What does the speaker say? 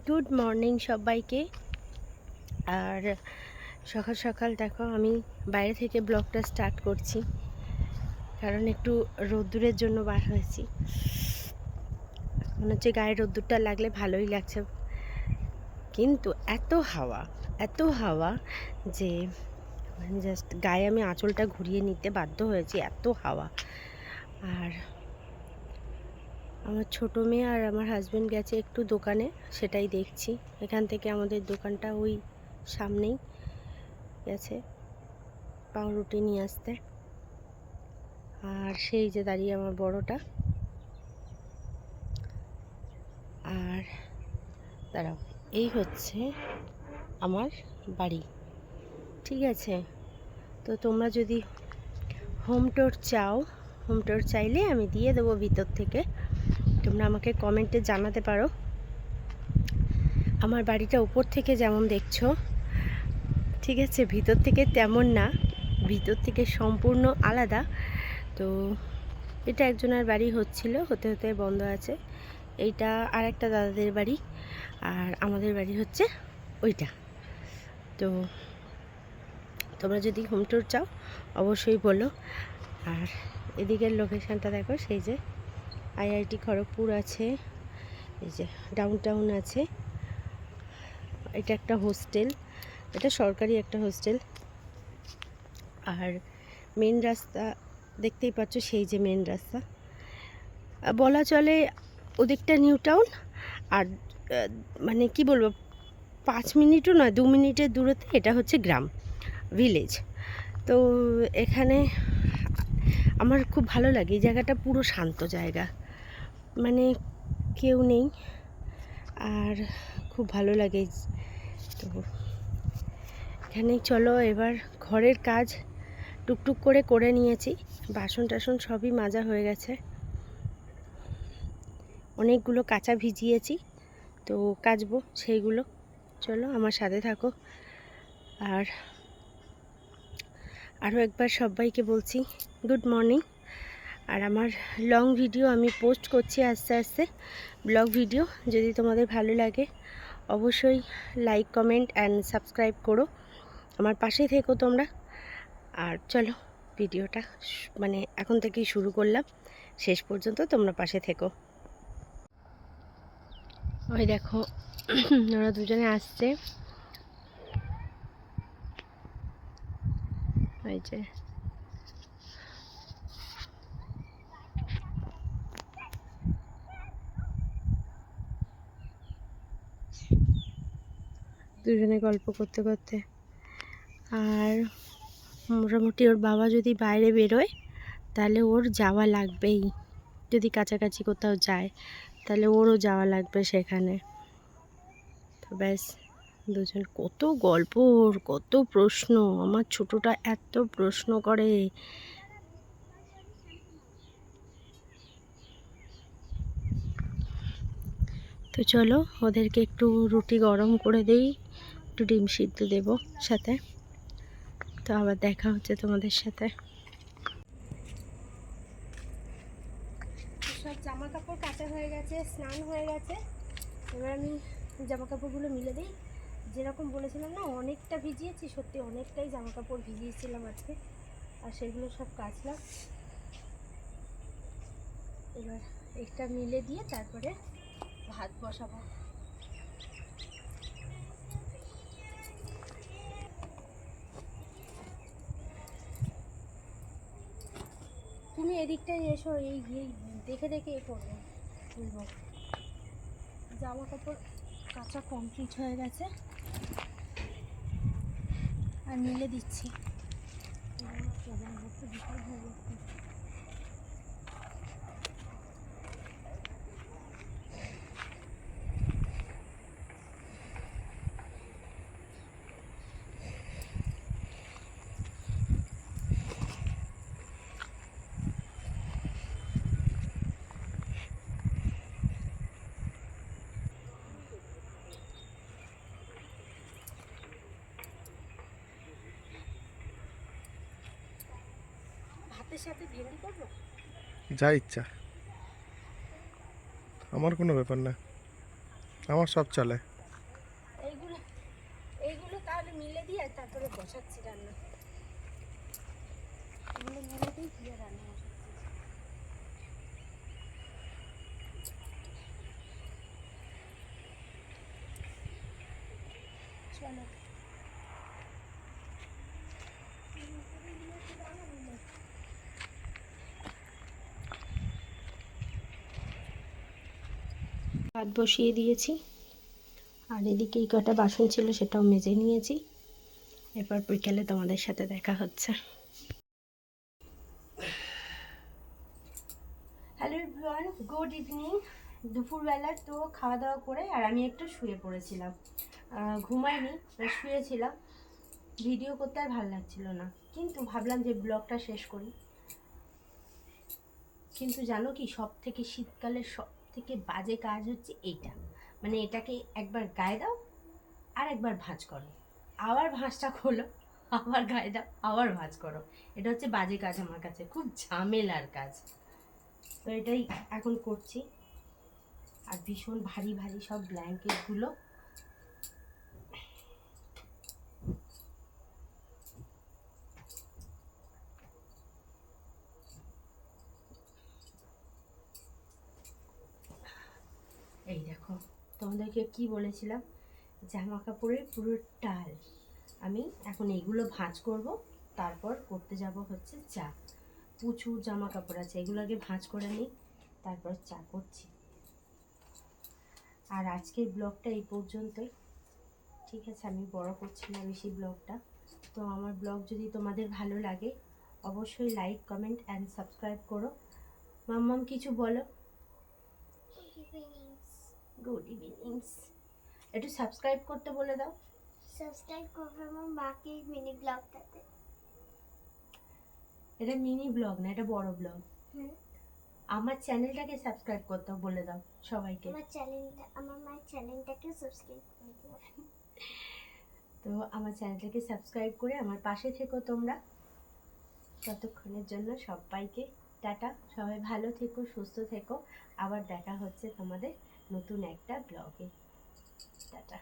Good morning সবাইকে। আর সকাল সকাল দেখো আমি বাইরে থেকে ব্লগটা স্টার্ট করছি, কারণ একটু রোদ্দুরের জন্য বার হয়েছি। মনে হচ্ছে গায়ে রোদ্দুরটা লাগলে ভালোই লাগছে, কিন্তু এত হাওয়া যে জাস্ট গায়ে আমি আঁচলটা ঘুরিয়ে নিতে বাধ্য হয়েছি, এত হাওয়া। আর আমার ছোটো মেয়ে আর আমার হাজব্যান্ড গেছে একটু দোকানে, সেটাই দেখছি। এখান থেকে আমাদের দোকানটা ওই সামনেই, গেছে পাউরুটি নিয়ে আসতে। আর সেই যে দাঁড়িয়ে আমার বড়টা। আর দাঁড়াও, এই হচ্ছে আমার বাড়ি, ঠিক আছে? তো তোমরা যদি হোম ট্যুর চাইলে আমি দিয়ে দেবো ভিতর থেকে। তোমরা আমাকে কমেন্টে জানাতে পারো। আমার বাড়িটা উপর থেকে যেমন দেখছো, ঠিক আছে, ভিতর থেকে তেমন না, ভিতর থেকে সম্পূর্ণ আলাদা। তো এটা একজনের বাড়ি হতে হতে বন্ধ আছে। এইটা আর একটা দাদাদের বাড়ি, আর আমাদের বাড়ি হচ্ছে ওইটা। তো তোমরা যদি হোম ট্যুর চাও অবশ্যই বলো। আর এদিকের লোকেশানটা দেখো, সেই যে IIT খড়গপুর আছে, এই যে ডাউনটাউন আছে, এটা একটা হোস্টেল, এটা সরকারি একটা হোস্টেল। আর মেন রাস্তা দেখতেই পাচ্ছ, সেই যে মেন রাস্তা বলা চলে, ওদিকটা নিউ টাউন। আর মানে কি বলবো, 5 মিনিটও নয়, 2 মিনিটের দূরত্বে এটা হচ্ছে গ্রাম, ভিলেজ। তো এখানে আমার খুব ভালো লাগে, এই জায়গাটা পুরো শান্ত জায়গা, মানে কেউ নেই, আর খুব ভালো লাগে। তো এখানে চলো এবার ঘরের কাজ টুকটুক করে নিয়েছি, বাসন টাসন সবই মাজা হয়ে গেছে, অনেকগুলো কাঁচা ভিজিয়েছি, তো কাচবো সেইগুলো। চলো আমার সাথে থাকো। আর আরও একবার সবাইকে বলছি গুড মর্নিং। আর আমার লং ভিডিও আমি পোস্ট করছি আস্তে আস্তে, ব্লগ ভিডিও। যদি তোমাদের ভালো লাগে অবশ্যই লাইক, কমেন্ট অ্যান্ড সাবস্ক্রাইব করো, আমার পাশে থেকো তোমরা। আর চলো ভিডিওটা মানে এখন থেকেই শুরু করলাম, শেষ পর্যন্ত তোমরা পাশে থেকো। ওই দেখো ওরা দুজনে আসছে, ওই যে দুজনে গল্প করতে করতে। আর মোটামুটি ওর বাবা যদি বাইরে বেরোয় তাহলে ওর যাওয়া লাগবেই, যদি কাছাকাছি কোথাও যায় তাহলে ওরও যাওয়া লাগবে সেখানে। তো ব্যাস, দুজন কত গল্প, ওর কত প্রশ্ন, আমার ছোটটা এত প্রশ্ন করে। তো চলো ওদেরকে একটু রুটি গরম করে দেই, একটু ডিম সিদ্ধ দেবো সাথে। তো আবার দেখা হচ্ছে তোমাদের সাথে। সব জামা কাপড় কাচা হয়ে গেছে, স্নান হয়ে গেছে। এবার আমি জামা কাপড়গুলো মিলে দিই। যেরকম বলেছিলাম না, অনেকটা ভিজিয়েছি, সত্যি অনেকটাই জামা কাপড় ভিজিয়েছিলাম আজকে, আর সেগুলো সব কাচলাম। এবার একটা মিলে দিয়ে তারপরে ভাত বসাবো। তুমি এদিকটায় এসো, এই দেখে দেখে এ করবো, তুলবো। জামা কাপড় কাচা কমপ্লিট হয়ে গেছে, আর মিলে দিচ্ছি। বিকাল হয়ে গেছে। ভাতের সাথে ভেন্ডি করবো, যা ইচ্ছা, আমার কোনো ব্যাপার না। আমার সব চলে। এইগুলো এইগুলো তাহলে মিলে দিয়ে তারপরে বসাচ্ছি রান্না। এগুলো মিলে দিয়ে রান্না বসাচ্ছি। চলো ভাত বসিয়ে দিয়েছি, আর এদিকে এই কটা বাসন ছিল সেটাও মেজে নিয়েছি। এরপর বিকেলে তোমাদের সাথে দেখা হচ্ছে। Hello everyone, good evening. দুপুরবেলা তো খাওয়া দাওয়া করে আর আমি একটু শুয়ে পড়েছিলাম, ঘুমাইনি, শুয়েছিলাম। ভিডিও করতে আর ভালো লাগছিল না, কিন্তু ভাবলাম যে ব্লগটা শেষ করি। কিন্তু জানো কি, সব থেকে শীতকালের সব থেকে বাজে কাজ হচ্ছে এইটা, মানে এটাকে একবার গায়ে দাও আর একবার ভাঁজ করো, আবার ভাঁজটা খোলো, আবার গায়ে দাও, আবার ভাঁজ করো। এটা হচ্ছে বাজে কাজ, আমার কাছে খুব ঝামেলার কাজ। তো এটাই এখন করছি। আর ভীষণ ভারী ভারী সব ব্ল্যাঙ্কেটগুলো। এই দেখো, তোমাদেরকে কি বলেছিলাম, জামা কাপড়ের পুরো টাল। আমি এখন এইগুলো ভাঁজ করব, তারপর করতে যাব হচ্ছে চা। প্রচুর জামা কাপড় আছে, এগুলো আগে ভাঁজ করে নিই, তারপর চা করছি। আর আজকের ব্লগটা এই পর্যন্তই, ঠিক আছে? আমি বড় করছি না বেশি ব্লগটা। তো আমার ব্লগ যদি তোমাদের ভালো লাগে অবশ্যই লাইক, কমেন্ট অ্যান্ড সাবস্ক্রাইব করো। মাম্মাম কিছু বলো। Good evenings. একটু সাবস্ক্রাইব করতে বলে দাও। সাবস্ক্রাইব করবে আমার মাকে মিনি ব্লগটাতে। এটা মিনি ব্লগ না, এটা বড় ব্লগ। হুম, আমার চ্যানেলটাকে সাবস্ক্রাইব করতে বলে দাও সবাইকে। আমার মায়ের চ্যানেলটাকে সাবস্ক্রাইব করে দিও। তো আমার চ্যানেলটাকে সাবস্ক্রাইব করে আমার পাশে থেকো তোমরা। ততক্ষণের জন্য সবাইকে টাটা। সবাই ভালো থেকো, সুস্থ থেকো। আবার দেখা হচ্ছে তোমাদের নতুন একটা ব্লগে। টাটা।